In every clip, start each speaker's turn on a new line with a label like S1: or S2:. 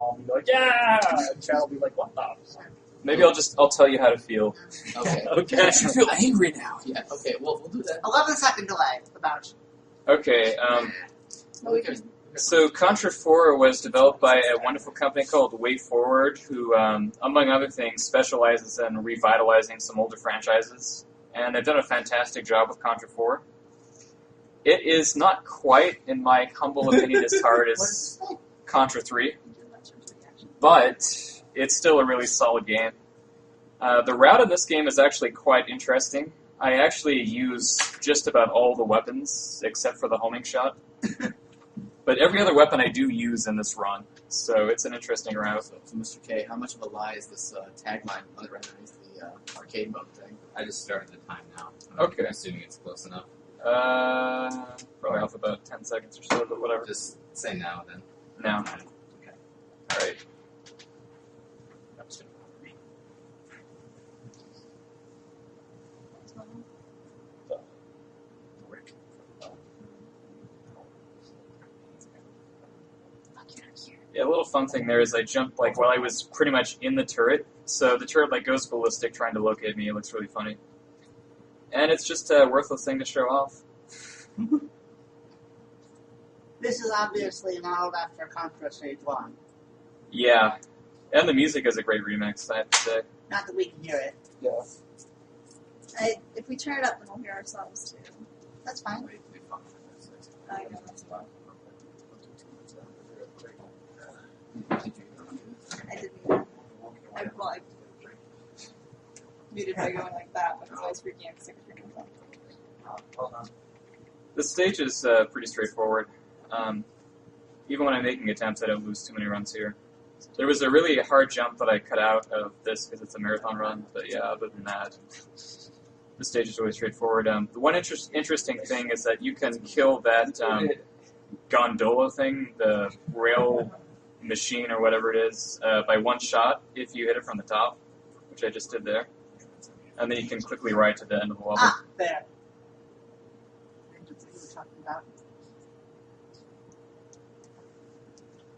S1: I'll be like, yeah! And Chad will be like, what the fuck?
S2: Maybe I'll tell you how to feel.
S3: Okay.
S1: Okay.
S2: You feel angry now.
S3: Yeah. Okay. Well, we'll do that.
S4: 11-second delay. About.
S2: Okay.
S4: No, we can.
S2: So Contra 4 was developed by a wonderful company called Way Forward, who, among other things, specializes in revitalizing some older franchises. And they've done a fantastic job with Contra 4. It is not quite, in my humble opinion, as hard as Contra 3, but it's still a really solid game. The route in this game is actually quite interesting. I actually use just about all the weapons except for the homing shot. But every other weapon I do use in this run, so it's an interesting route.
S3: So, Mr. K, how much of a lie is this tagline underneath the arcade mode thing?
S5: I just started the time now.
S2: Okay.
S5: I'm assuming it's close enough.
S2: Probably off about 10 seconds or so, but whatever.
S5: Just say now then.
S2: Now.
S5: Okay.
S2: Alright. Yeah, a little fun thing there is I jumped like while I was pretty much in the turret, so the turret like goes ballistic trying to locate me. It looks really funny, and it's just a worthless thing to show off.
S4: This is obviously modeled after Contra Stage 1.
S2: Yeah, and the music is a great remix, I have to say.
S4: Not that we can hear it.
S1: Yeah.
S6: If we turn it up, then we'll hear ourselves too.
S4: That's fine.
S6: I know that's fine. I didn't. I muted by going like that, but I was freaking out because I could hear myself.
S2: The stage is pretty straightforward. Even when I'm making attempts, I don't lose too many runs here. There was a really hard jump that I cut out of this because it's a marathon run, but yeah, other than that, the stage is really straightforward. The one interesting thing is that you can kill that gondola thing, the rail machine or whatever it is, by one shot if you hit it from the top, which I just did there. And then you can quickly ride to the end of the level.
S4: Ah, there. What were we talking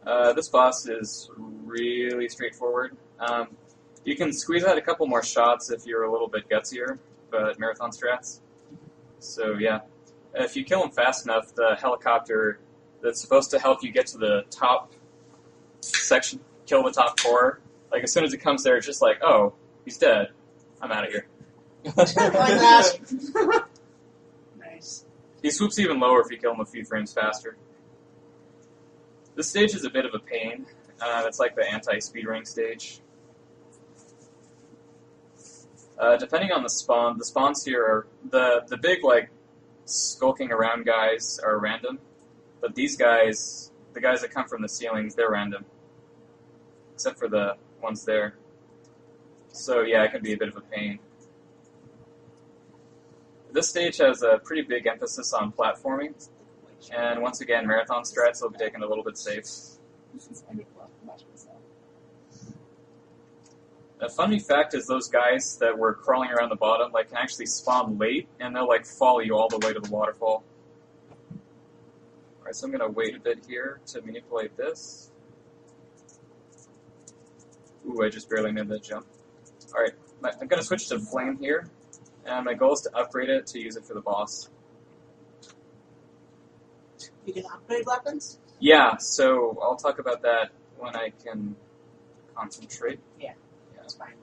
S4: about?
S2: This boss is really straightforward. You can squeeze out a couple more shots if you're a little bit gutsier, but marathon strats. So yeah, if you kill him fast enough, the helicopter that's supposed to help you get to the top section, kill the top core, like as soon as it comes there, it's just like, oh, he's dead. I'm out of here.
S4: Like that. Nice.
S2: He swoops even lower if you kill him a few frames faster. This stage is a bit of a pain. It's like the anti-speedrunning stage. Depending on the spawns here are the big like skulking around guys are random, but these guys, the guys that come from the ceilings, they're random, except for the ones there. So yeah, it can be a bit of a pain. This stage has a pretty big emphasis on platforming, and once again, marathon strats will be taken a little bit safe. A funny fact is those guys that were crawling around the bottom like can actually spawn late, and they'll like follow you all the way to the waterfall. Alright, so I'm going to wait a bit here to manipulate this. Ooh, I just barely made that jump. Alright, I'm going to switch to flame here, and my goal is to upgrade it to use it for the boss.
S4: You can upgrade weapons?
S2: Yeah, so I'll talk about that when I can concentrate.
S4: Yeah, that's fine.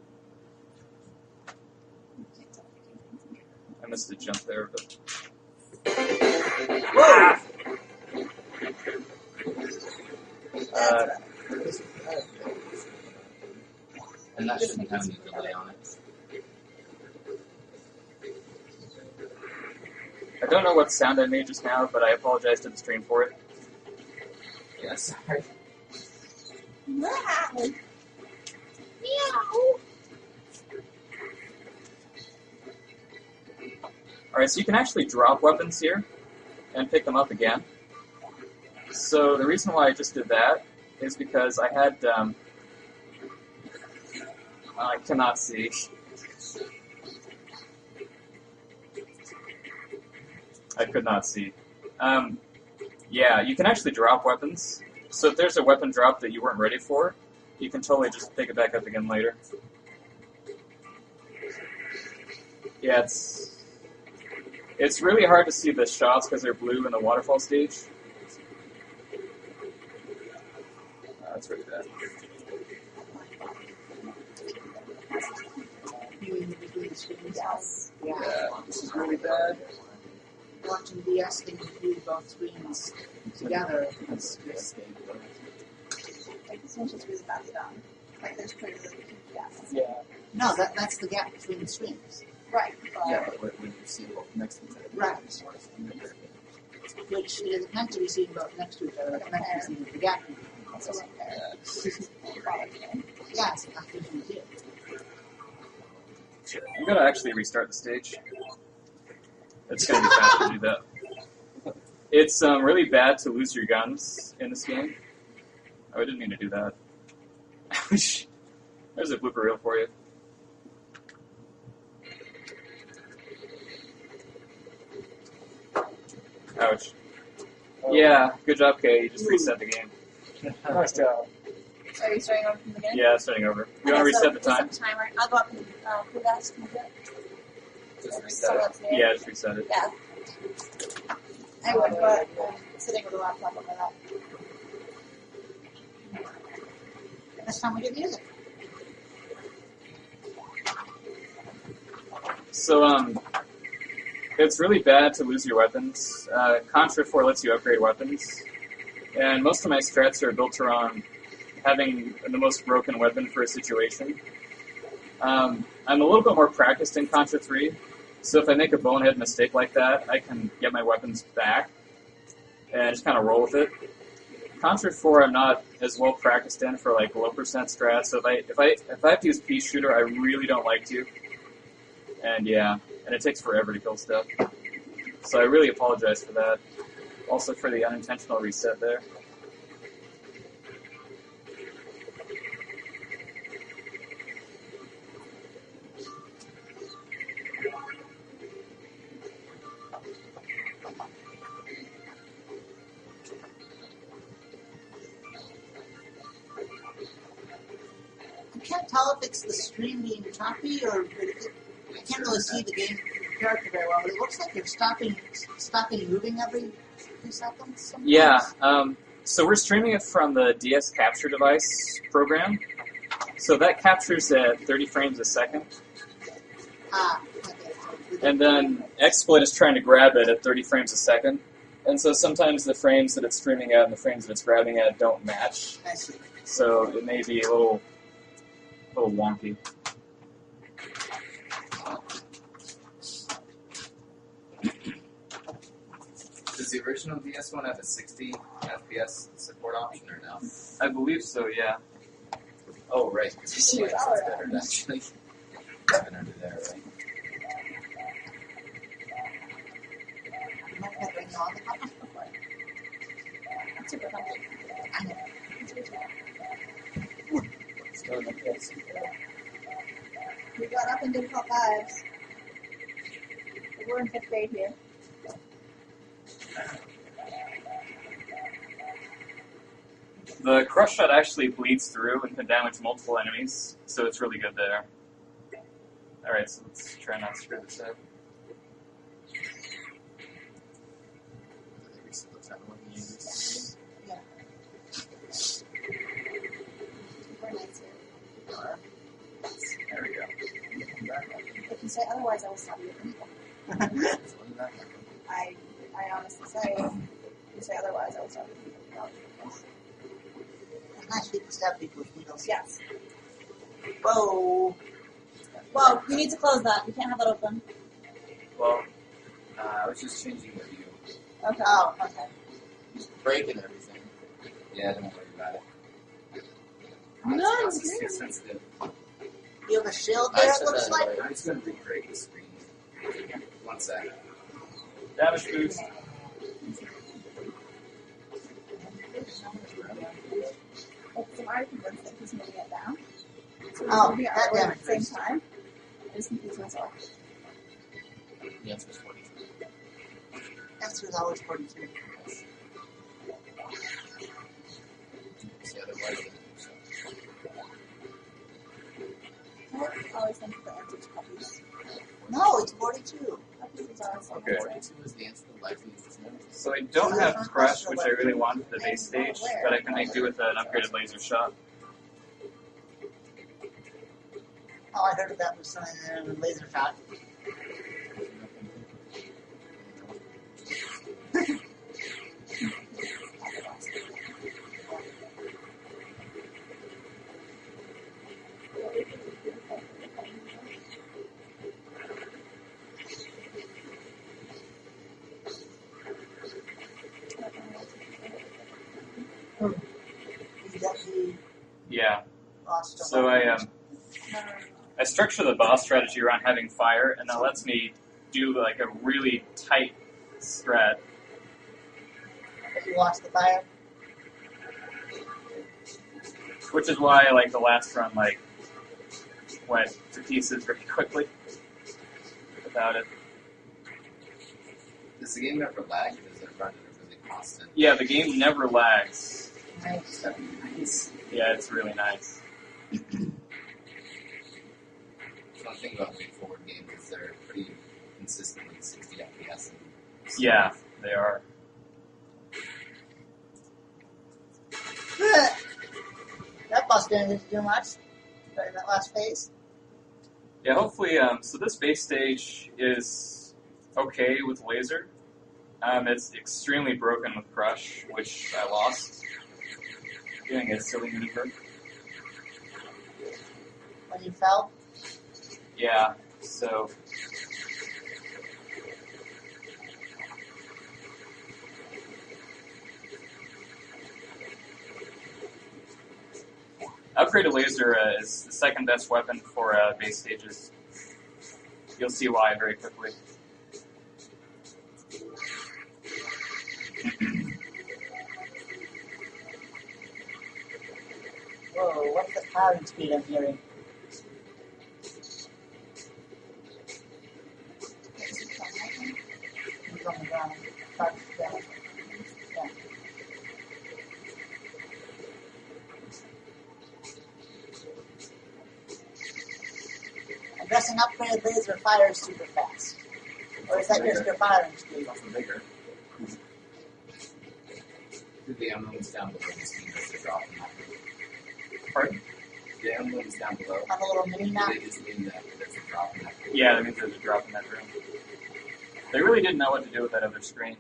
S2: I missed a jump there, but...
S4: Whoa!
S5: And that shouldn't have any delay on it.
S2: I don't know what sound I made just now, but I apologize to the stream for it.
S5: Yeah, sorry.
S6: Meow. Meow.
S2: Alright, so you can actually drop weapons here and pick them up again. So the reason why I just did that is because I had, I cannot see. I could not see. Yeah, you can actually drop weapons. So if there's a weapon drop that you weren't ready for, you can totally just pick it back up again later. Yeah, it's really hard to see the shots because they're blue in the waterfall stage. That's really bad.
S4: Between the screens.
S6: Yes.
S4: Yeah.
S1: This is really bad.
S4: Watching DS things view both screens together.
S3: It's just
S6: Like this one's just really badly done. Like there's pretty really huge gaps.
S1: Yeah.
S4: No, that's the gap between the screens.
S6: Right. But
S3: yeah, but when you see both next to each other,
S4: Right.
S3: it's sort of
S4: Which it isn't meant to be seen both next to each other. It's meant to be seen with the gap.
S6: that's a little fair.
S4: Yeah, it's not vision too.
S2: I'm gonna actually restart the stage. It's gonna be fast to do that. It's really bad to lose your guns in this game. Oh, I didn't mean to do that. There's a blooper reel for you. Ouch. Yeah, good job, Kay. You just reset the game.
S1: Nice job.
S6: So are you starting over from the beginning?
S2: Yeah, it's starting over. You want to reset the time?
S6: Reset the timer. I'll go up and put that. Can you do it?
S3: just reset
S6: So
S3: it.
S6: that's new.
S2: Yeah, just reset it.
S6: Yeah. I would, but I'm sitting with a laptop over that.
S4: That's time we get music.
S2: So, it's really bad to lose your weapons. Contra 4 lets you upgrade weapons. And most of my strats are built around having the most broken weapon for a situation. I'm a little bit more practiced in Contra 3, so if I make a bonehead mistake like that, I can get my weapons back and just kind of roll with it. Contra 4 I'm not as well practiced in for like low percent strats, so if I have to use pea shooter, I really don't like to. And yeah, and it takes forever to kill stuff. So I really apologize for that. Also for the unintentional reset there.
S4: I can't tell if it's the stream being choppy or I can't really see the game character very well, but it looks like you're stopping moving every 2 seconds. Sometimes.
S2: Yeah, so we're streaming it from the DS Capture device program. So that captures at 30 frames a second.
S4: Okay. So
S2: And then Exploit is trying to grab it at 30 frames a second. And so sometimes the frames that it's streaming at and the frames that it's grabbing at don't match.
S4: I see.
S2: So it may be a little wonky.
S3: Does the original DS one have a 60 FPS support option or no?
S2: I believe so, yeah.
S3: Oh, right.
S6: Shoot,
S3: It's
S6: all
S3: better
S6: right.
S3: actually. Even under there, right?
S4: You might have been on the button before.
S6: It's super comfy.
S4: I know.
S6: It's really
S1: Still in the case.
S6: We got up and did top fives. We're in 5th grade here.
S2: The crush shot actually bleeds through and can damage multiple enemies, so it's really good there. Alright, so let's try not to screw this up.
S6: We're nice here.
S2: There we go.
S6: If you say otherwise, I will stop you. I honestly say, if you say otherwise, I will stop you.
S4: It's nice people stab people with needles.
S6: Yes.
S4: Whoa.
S6: Well, you need to close that. You can't have it open.
S3: Well, I was just changing the view.
S6: Okay.
S4: Oh, okay.
S3: Breaking everything. Yeah, don't worry about it.
S6: No,
S3: It's
S6: it's
S3: too
S6: green.
S3: sensitive.
S4: You have a shield
S3: I
S4: there, it
S3: said
S4: looks
S3: that
S4: like?
S3: earlier. I'm just going to recreate the screen. 1 second.
S2: Damage boost.
S6: I'm already convinced that he's moving it down. So we're
S4: Oh,
S6: moving it
S4: that
S6: outward at
S4: damage
S6: the same
S4: boost.
S6: time. I just confused myself.
S3: The answer is 43.
S4: Answer is always 42.
S2: I don't have Crush, which I really want for the base stage, but I can make do with an upgraded laser shot.
S4: Oh, I heard that was something in a laser shot. You definitely
S2: Yeah.
S4: lost a
S2: So
S4: lot.
S2: I structure the boss strategy around having fire, and that lets me do like a really tight strat.
S4: But you lost the fire.
S2: Which is why, like, the last run, like, went to pieces very quickly without it.
S3: Does the game ever lag, or does it run at a really constant?
S2: Yeah, the game never lags.
S4: Nice.
S3: That'd be nice.
S2: Yeah, it's really nice.
S3: One thing about Way Forward games is they're pretty consistently 60 FPS.
S2: Yeah, they are.
S4: That boss didn't do much during that last phase.
S2: Yeah, hopefully, so this base stage is okay with laser. It's extremely broken with Crush, which I lost. Doing a silly maneuver.
S4: When you fell,
S2: Yeah, so upgraded laser is the second best weapon for base stages. You'll see why very quickly.
S4: whoa, what's the firing speed I'm hearing? He's on the ground. Yeah. I'm guessing upgraded laser fires super fast. Or is that just your firing speed?
S3: Something bigger. Do the emblems down below just mean that they're dropping that?
S2: Pardon?
S3: The emblems down below,
S4: On the little mini map?
S3: they just mean that there's a drop in that.
S2: Yeah, that means there's a drop in that room. They really didn't know what to do with that other screen.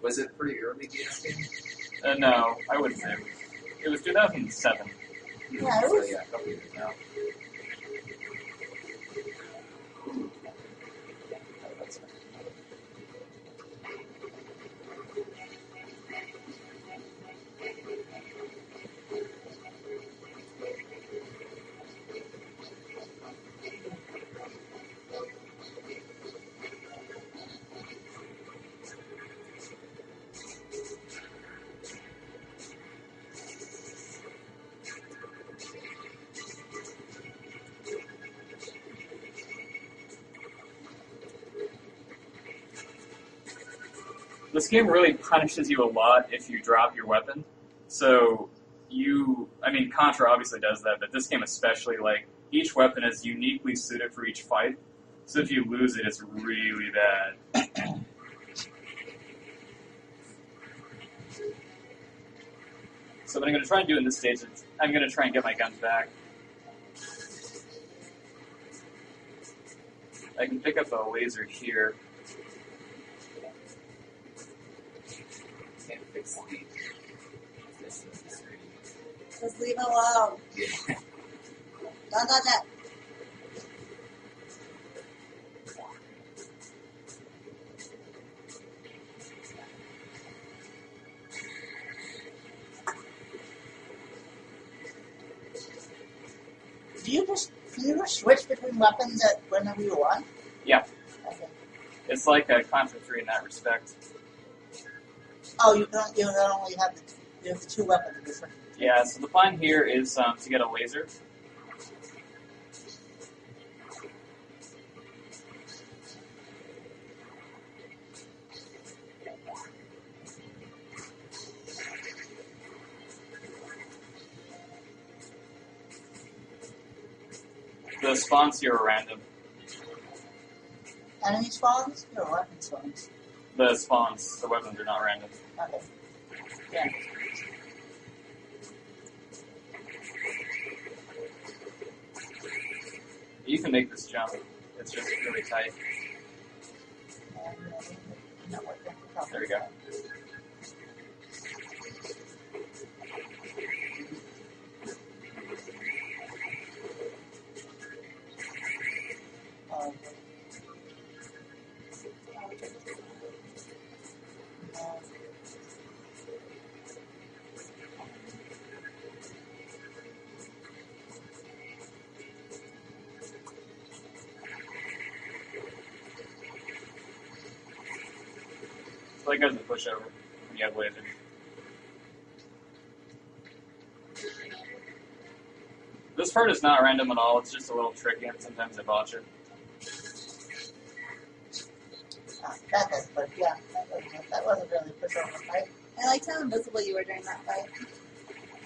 S3: Was it pretty early DS game?
S2: No, I wouldn't say. It was 2007.
S4: Yeah, it
S3: So
S4: was-
S3: yeah, a couple years now.
S2: This game really punishes you a lot if you drop your weapon. So Contra obviously does that, but this game especially, like, each weapon is uniquely suited for each fight. So if you lose it, it's really bad. So what I'm going to try and do in this stage is I'm going to try and get my guns back. I can pick up a laser here.
S3: Can't fix the this of the screen.
S6: Just leave it alone.
S3: Yeah.
S6: Don't touch it.
S4: Can you just switch between weapons at whenever you want?
S2: Yeah.
S4: Okay.
S2: It's like a Contra 3 in that respect.
S4: Oh, you only have the two weapons. Different.
S2: Yeah, so the plan here is to get a laser. The spawns here are random.
S4: Enemy spawns or weapon spawns?
S2: The spawns, the weapons are not random.
S4: Okay. Yeah.
S2: You can make this jump. It's just really tight. There we go. So that goes to push over when you have lasers. This part is not random at all, it's just a little tricky and sometimes I botch it.
S4: That was, but yeah, that wasn't really a pushover fight.
S6: I liked how invisible you were during that fight.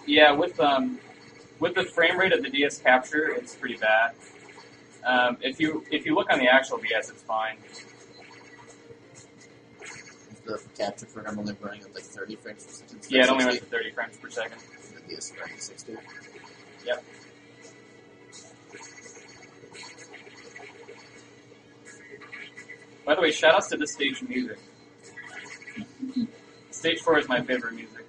S2: Yeah, with the frame rate of the DS capture, it's pretty bad. If you look on the actual DS, it's fine.
S7: The capture for I'm only running at like 30 frames per second.
S2: Yeah, it only runs at 30 frames per second.
S7: The DS is running at 60.
S2: Yep. By the way, shoutouts to this stage music. Stage 4 is my favorite music.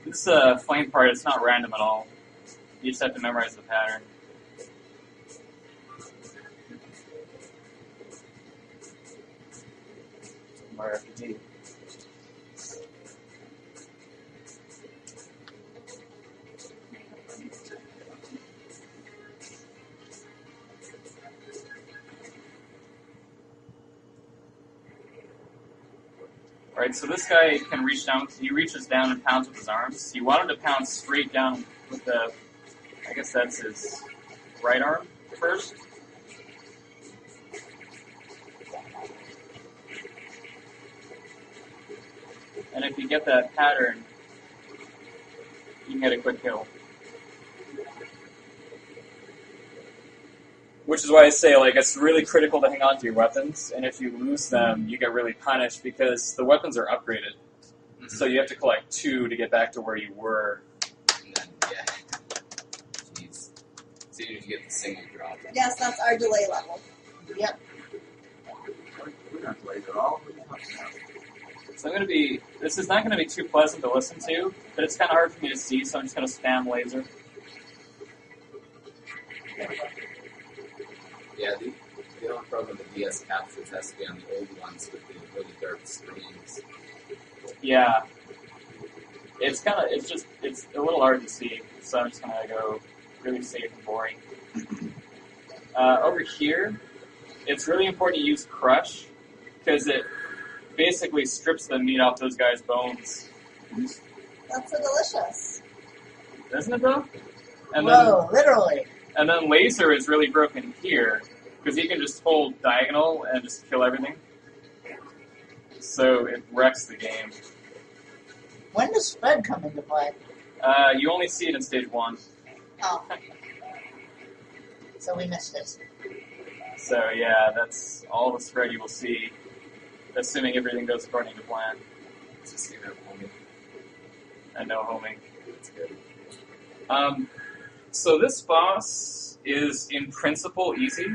S2: This flame part, it's not random at all. You just have to memorize the pattern.
S1: More RPG.
S2: Alright, so this guy can reach down, he reaches down and pounds with his arms. You want him to pound straight down with the, I guess that's his right arm first. And if you get that pattern, you can get a quick kill. Which is why I say, like, it's really critical to hang on to your weapons, and if you lose them, you get really punished because the weapons are upgraded.
S5: Mm-hmm.
S2: So you have to collect 2 to get back to where you were.
S5: And then, yeah. Jeez. So you get the single drop.
S6: Yes, that's our delay level.
S4: Yep.
S1: We don't play at all.
S2: So this is not going to be too pleasant to listen to, but it's kind of hard for me to see, so I'm just going to spam laser.
S5: Yeah, the only problem with the DS captures has to be on the old ones with the really dark screens.
S2: Yeah. It's a little hard to see, so I'm just going to go really safe and boring. Over here, it's really important to use Crush, because it basically strips the meat off those guys' bones.
S6: That's so delicious.
S2: Isn't it, though? And
S4: Whoa, literally.
S2: And then Laser is really broken here, because he can just hold diagonal and just kill everything. So it wrecks the game.
S4: When does spread come into play?
S2: You only see it in stage 1.
S4: Oh. So we missed it.
S2: So yeah, that's all the spread you will see, assuming everything goes according to plan.
S5: Just see that homing.
S2: And no homing.
S5: That's good.
S2: So this boss is in principle easy,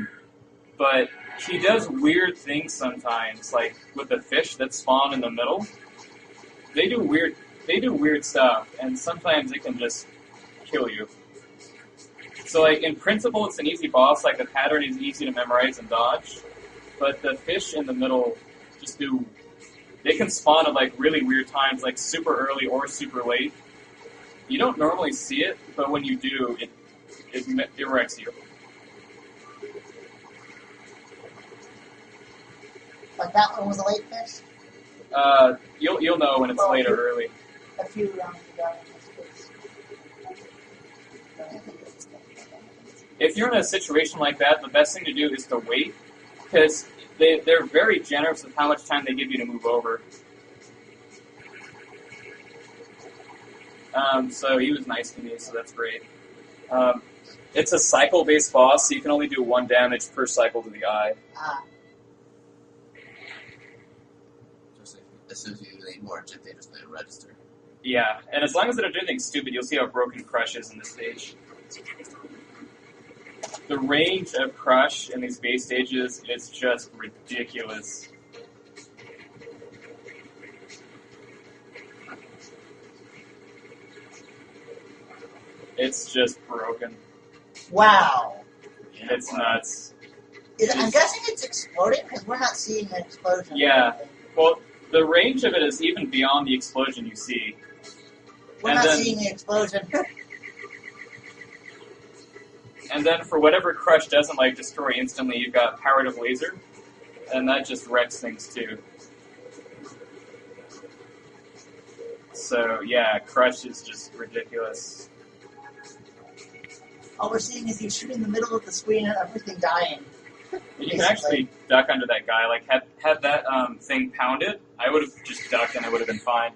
S2: but he does weird things sometimes, like with the fish that spawn in the middle. They do weird stuff, and sometimes it can just kill you. So like in principle it's an easy boss, like the pattern is easy to memorize and dodge, but the fish in the middle they can spawn at like really weird times, like super early or super late. You don't normally see it, but when you do, it wrecks you.
S4: But that one was a late fish?
S2: You'll know when it's late or early.
S4: A few rounds ago.
S2: if you're in a situation like that, the best thing to do is to wait, because they're very generous with how much time they give you to move over. So he was nice to me, so that's great. It's a cycle-based boss, so you can only do 1 damage per cycle to the eye.
S7: As soon as you need more chip, they just let it register.
S2: Yeah, and as long as they don't do anything stupid, you'll see how broken Crush is in this stage. The range of Crush in these base stages is just ridiculous. It's just broken.
S4: Wow.
S2: It's nuts.
S4: I'm guessing it's exploding because we're not seeing an explosion.
S2: Yeah. Well, the range of it is even beyond the explosion you see.
S4: We're
S2: And
S4: not
S2: then-
S4: seeing the explosion.
S2: And then for whatever Crush doesn't like destroy instantly, you've got Powered Up Laser, and that just wrecks things too. So yeah, Crush is just ridiculous.
S4: All we're seeing is you shoot in the middle of the screen and everything dying.
S2: You can actually duck under that guy. Like had that thing pounded, I would have just ducked and it would have been fine.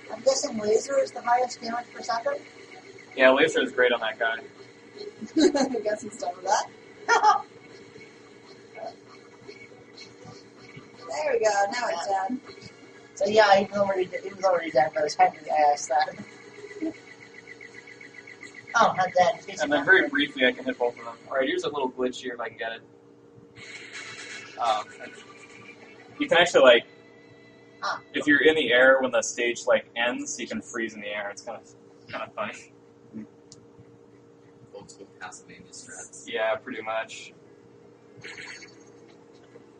S4: I'm guessing laser is the highest damage per second.
S2: Yeah, Laser is great on that guy.
S6: I'm guessing some of that. There we go. Now it's done.
S4: So yeah, he was already dead by the time I asked that. Oh, not dead. He's
S2: And then very briefly, I can hit both of them. All right, here's a little glitch here if I can get it. You can actually if you're in the air when the stage ends, you can freeze in the air. It's kind of funny.
S5: Old school Castlevania strats.
S2: Yeah, pretty much.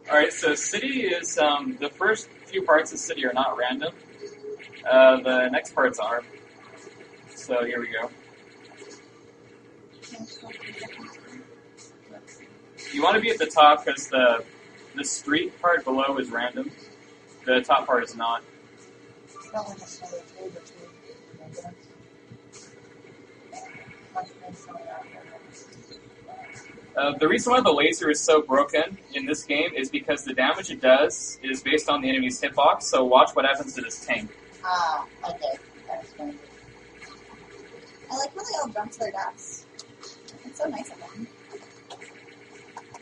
S2: Alright, so City is, the first few parts of City are not random. The next parts are. So here we go. You want to be at the top because the street part below is random. The top part is not.
S4: not necessarily true, but true.
S2: The reason why the laser is so broken in this game is because the damage it does is based on the enemy's hitbox, so watch what happens to this tank.
S4: Okay. That explains it.
S6: I like when they all jump to their deaths. It's so nice of them.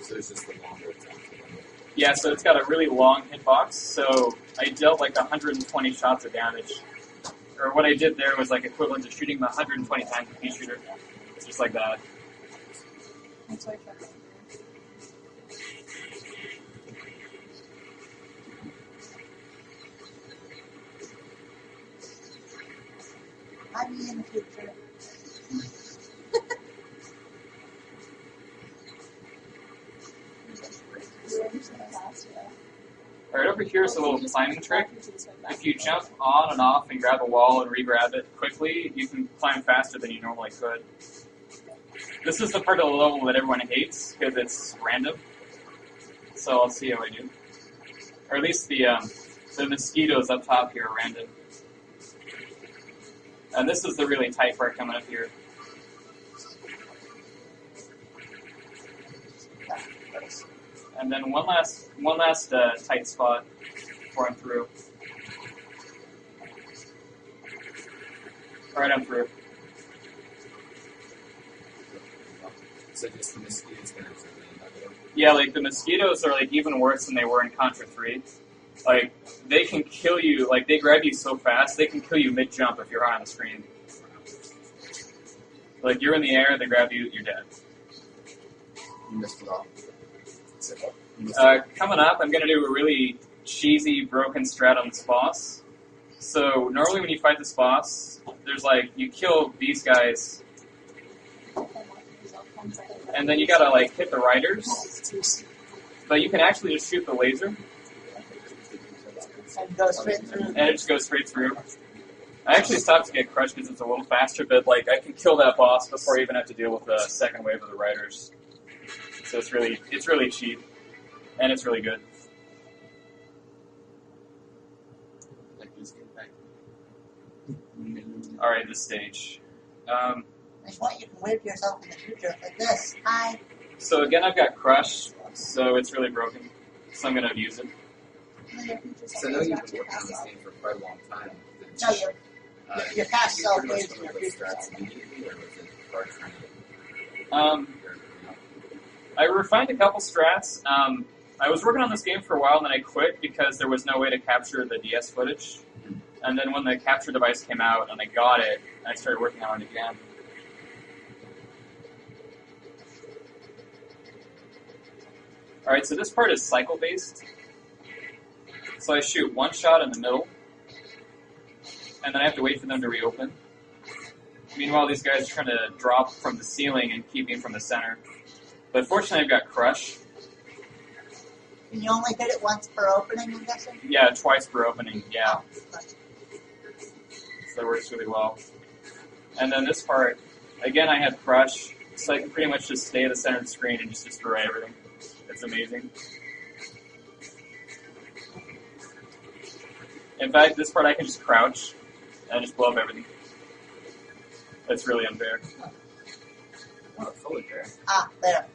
S5: So it's just the longer attack.
S2: Yeah, so it's got a really long hitbox, so I dealt 120 shots of damage. Or what I did there was equivalent to shooting 120 times with a pea shooter. It's just like that.
S6: That's what I tried.
S4: I'll be in the future.
S2: Alright, over here is a little climbing trick. If you jump on and off and grab a wall and re-grab it quickly, you can climb faster than you normally could. This is the part of the level that everyone hates, because it's random. So I'll see how I do. Or at least the mosquitoes up top here are random. And this is the really tight part coming up here. And then one last tight spot before I'm through. Alright, I'm through.
S5: So just the mosquitoes gonna have to land on it.
S2: Yeah, the mosquitoes are even worse than they were in Contra 3. They can kill you, they grab you so fast, they can kill you mid-jump if you're high on the screen. You're in the air, they grab you, you're dead.
S7: You missed it all.
S2: Coming up, I'm going to do a really cheesy, broken strat on this boss. So, normally when you fight this boss, there's you kill these guys, and then you gotta hit the riders. But you can actually just shoot the laser,
S4: And go straight through.
S2: and it just goes straight through. I actually stopped to get crushed because it's a little faster, but I can kill that boss before I even have to deal with the second wave of the riders. So it's really cheap. and it's really good.
S5: Like this impact.
S2: All right, this stage.
S4: There's what you can wave to yourself in the future like this. Hi.
S2: So again, I've got Crush, so it's really broken. So I'm going to abuse it.
S5: So I know you've been working on this game for quite a long time.
S4: No, your past self
S5: pretty much
S4: waves
S5: come
S4: in
S5: up
S4: your
S5: with
S4: future
S5: strats
S4: self.
S5: immediately, or was it hard trying to
S2: I refined a couple strats. I was working on this game for a while, and then I quit because there was no way to capture the DS footage. And then when the capture device came out and I got it, I started working on it again. Alright, so this part is cycle-based. So I shoot one shot in the middle, and then I have to wait for them to reopen. Meanwhile, these guys are trying to drop from the ceiling and keep me from the center. But fortunately, I've got Crush.
S4: And you only hit it once per opening, I'm guessing?
S2: Yeah, twice per opening, yeah.
S4: Oh, okay.
S2: So that works really well. And then this part, again, I have Crush, so I can pretty much just stay at the center of the screen and just destroy everything. It's amazing. In fact, this part I can just crouch and just blow up everything. That's really unfair.
S5: Oh, it's fully fair.
S4: Ah, there.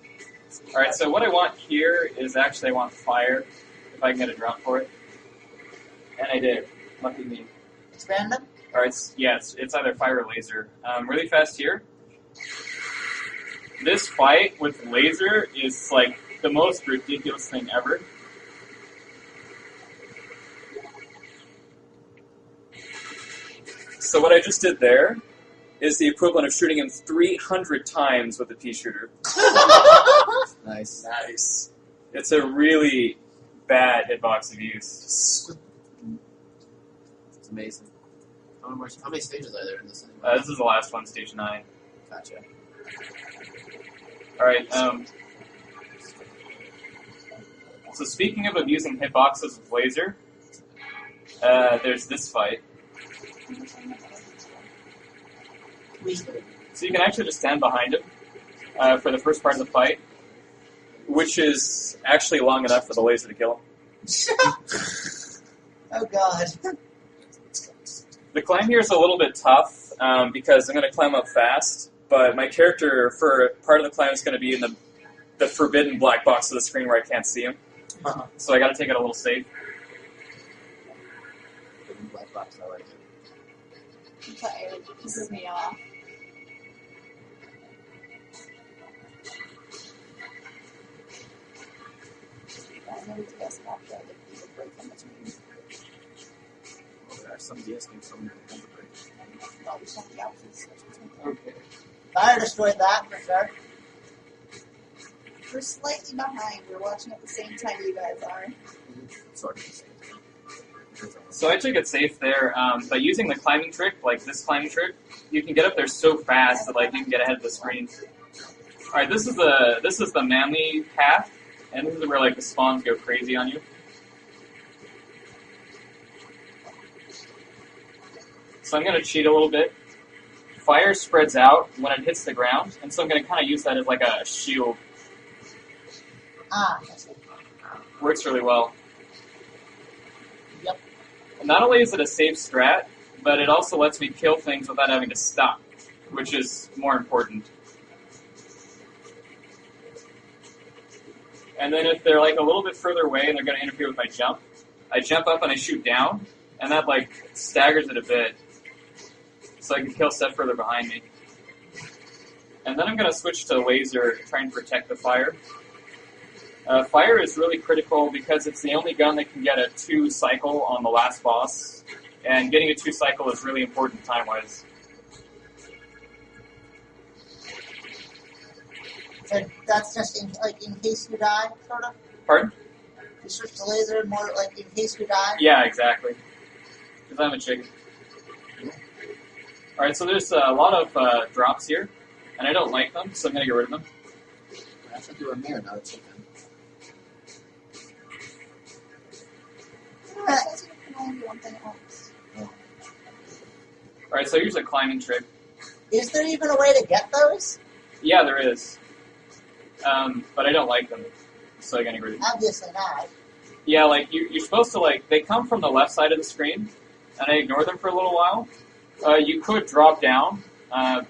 S2: Alright, so what I want here is actually I want fire, if I can get a drop for it. And I did. Lucky me.
S4: It's random?
S2: Alright, it's either fire or laser. Really fast here. This fight with laser is like the most ridiculous thing ever. So what I just did there is the equivalent of shooting him 300 times with a pea shooter.
S5: Nice.
S2: Nice. It's a really bad hitbox abuse.
S5: It's amazing. How many stages are there in this anyway?
S2: This is the last one, stage 9.
S5: Gotcha.
S2: Alright, so speaking of abusing hitboxes with laser, there's this fight. So you can actually just stand behind him for the first part of the fight, which is actually long enough for the laser to kill him.
S4: Oh god.
S2: The climb here is a little bit tough because I'm going to climb up fast, but my character for part of the climb is going to be in the forbidden black box of the screen where I can't see him. So I got to take it a little safe.
S5: Black box, I like it.
S6: I'm tired. It pisses me off. I know the DS capture, I think people break them between.
S5: Oh, there are some DS games from the break.
S6: No, we sent the outfits.
S2: Okay.
S4: Fire destroyed that for sure.
S6: We're slightly behind. We're watching at the same time you guys are.
S5: Sort of the same thing.
S2: So I took it safe there. By using the climbing trick, like this climbing trick, you can get up there so fast that like you can get ahead of the screen. All right, this is the manly path, and this is where like the spawns go crazy on you. So I'm gonna cheat a little bit. Fire spreads out when it hits the ground, and so I'm gonna kind of use that as like a shield.
S4: Ah, I see.
S2: Works really well.
S4: Yep.
S2: Not only is it a safe strat, but it also lets me kill things without having to stop, which is more important. And then if they're like a little bit further away and they're going to interfere with my jump, I jump up and I shoot down, and that like staggers it a bit, so I can kill stuff further behind me. And then I'm going to switch to laser to try and protect the fire. Fire is really critical because it's the only gun that can get a 2 cycle on the last boss, and getting a 2 cycle is really important time-wise.
S4: So that's just in case you die, sort of?
S2: Pardon?
S4: You switch to laser more like in case you die?
S2: Yeah, exactly. Because I'm a chicken. Alright, so there's a lot of drops here, and I don't like them, so I'm going to get rid of them.
S5: I thought you were a mare, not a chicken.
S6: It says you can only do one thing at once.
S2: Alright, so here's a climbing trick.
S4: Is there even a way to get those?
S2: Yeah, there is. But I don't like them. So I can agree.
S4: Obviously not.
S2: Yeah, like you're supposed to they come from the left side of the screen, and I ignore them for a little while. You could drop down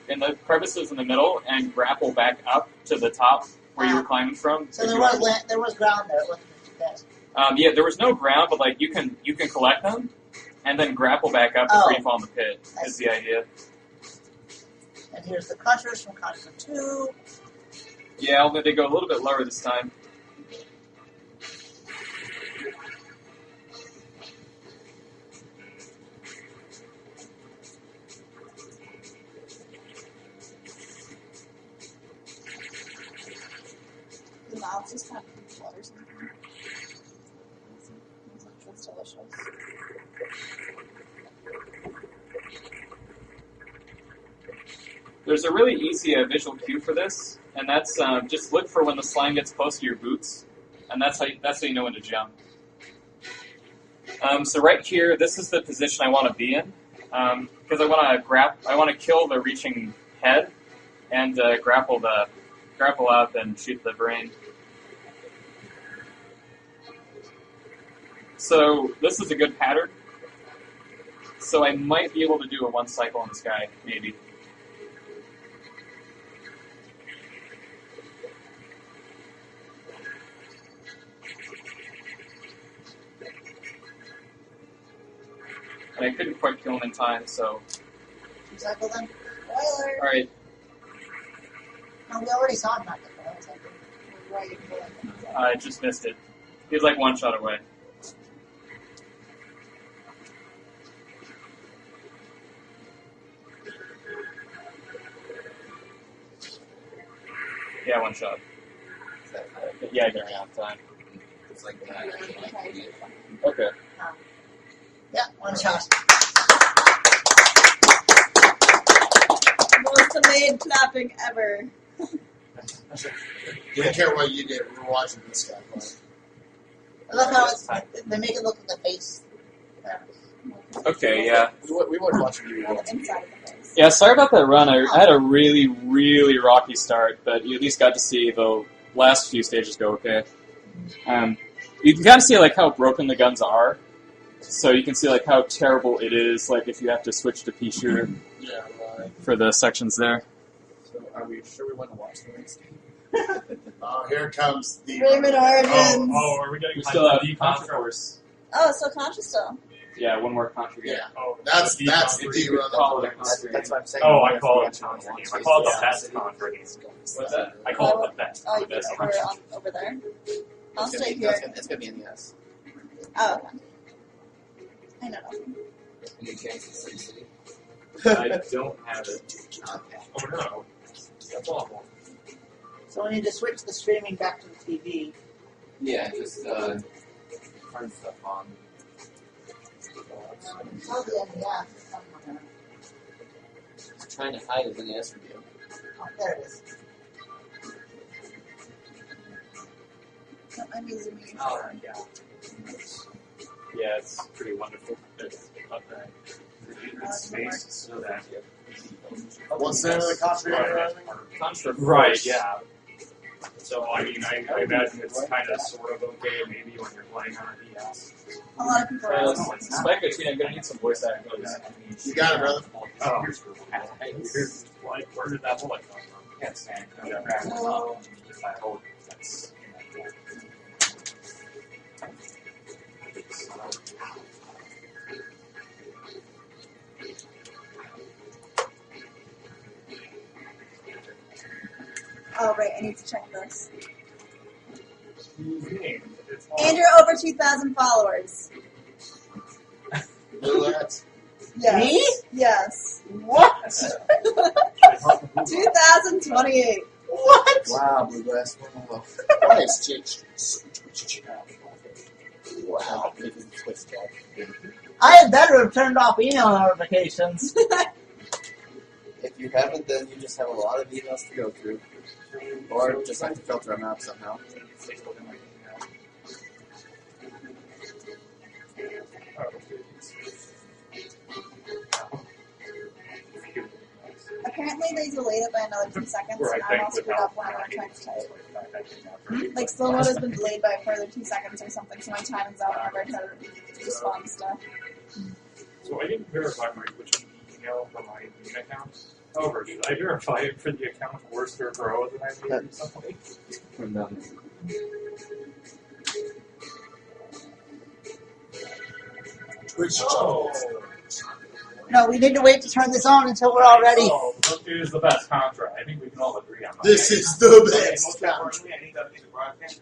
S2: in the crevices in the middle and grapple back up to the top where you were climbing from.
S4: So there was ground there. It wasn't just
S2: Yeah, there was no ground, but you can collect them and then grapple back up before you fall in the pit. Is the idea.
S4: And here's the crushers from Contra 2.
S2: Yeah, although they go a little bit lower this time.
S6: The mouth just kind of blood or something. That's delicious.
S2: There's a really easy visual cue for this, and that's just look for when the slime gets close to your boots, and that's how you know when to jump. So right here, this is the position I want to be in, because I want to kill the reaching head, and grapple up and shoot the brain. So this is a good pattern. So I might be able to do a one cycle on this guy, maybe. And I couldn't quite kill him in time, so...
S4: Cycle then?
S6: Spoiler!
S2: Alright,
S4: No, we already saw him not get the cycle.
S6: Right.
S2: I just missed it. He was one shot away. Yeah, one shot.
S5: Is that
S2: Yeah, I got out of time.
S5: it's like that.
S2: Okay.
S4: Yeah, one shot.
S6: Most delayed clapping ever.
S7: Didn't care what you did. We were watching this guy play.
S4: I love how they make it look like a face.
S2: Okay, yeah.
S7: We weren't watching you.
S6: On the inside of the face.
S2: Yeah, sorry about that run. I had a really, really rocky start, but you at least got to see the last few stages go okay. You can kind of see how broken the guns are. So you can see how terrible it is if you have to switch to pea shooter
S7: Yeah, right.
S2: for the sections there.
S5: So are we sure we want to watch the next game?
S7: Oh, here comes the.
S6: Raymond Origins.
S8: are we getting
S2: We still have
S8: the
S2: Contra course.
S6: Oh, so Contra still.
S2: Yeah, one more Contra game.
S7: Yeah.
S8: Oh,
S7: That's
S8: the
S7: the
S8: Contra
S7: D
S8: game.
S7: run.
S2: Call it a Contra game.
S5: That's what I'm saying.
S8: Oh, I
S5: That's
S8: call
S5: the
S8: it Contra game. I call it the best Contra game.
S2: What's that?
S8: I call it the best.
S6: Oh,
S8: The
S6: you
S8: best
S6: over
S8: Contra.
S6: over there. I'll
S5: It's
S6: stay
S5: gonna be,
S6: here.
S5: it's gonna be in the S.
S6: Oh, okay. I know nothing.
S5: Any chance in Sim City?
S2: I don't have it.
S5: Okay.
S8: Oh no, that's awful.
S4: So we need to switch the streaming back to the TV.
S5: Yeah, just turn stuff on.
S4: Tell the NES. Somewhere.
S7: Trying to hide his NES review.
S4: Oh, there it is.
S6: I'm using me.
S8: Oh yeah.
S2: Yeah, it's pretty wonderful.
S8: It's up there. It's space so that.
S7: What's the name of the Contra?
S2: Contra
S8: Right.
S2: Force.
S8: Yeah. So I mean, I imagine it's kind of sort of okay maybe when you're playing on a DS.
S6: A lot of people are asking.
S2: Spike between, I'm gonna need some voice acting.
S7: You got it, brother.
S8: Oh, here's where did that bullet come from? Can't stand.
S6: Oh.
S8: I hope that's.
S6: Oh, right, I need to check this.
S8: It's
S6: And you're over 2,000 followers.
S7: Blue Lights.
S6: Yes.
S4: Me?
S6: Yes.
S4: What?
S6: 2,028.
S4: What?
S7: Wow, Blue Glass. Nice, Jake. Wow, making the twist jack.
S4: I had better have turned off email notifications.
S7: If you haven't, then you just have a lot of emails to go through. Or just have to filter them out somehow.
S6: Apparently they delayed it by another 2 seconds,
S8: Where
S6: and
S8: I
S6: I'm
S8: think
S6: all screwed
S8: without
S6: up when I'm trying to type.
S8: type.
S6: Like, slow mode has been delayed by a further 2 seconds or something, so my timing's out whenever I try to respond to stuff.
S8: So I didn't verify my Twitch email for my main account. However, did I verify it for the account of Worcester Pro that I made recently?
S7: No.
S8: Oh,
S4: No, we need to wait to turn this on until we're all ready.
S8: oh, it is the best Contra. I think we can all agree on that.
S7: This is the best.
S1: Most importantly, I need to update the broadcast.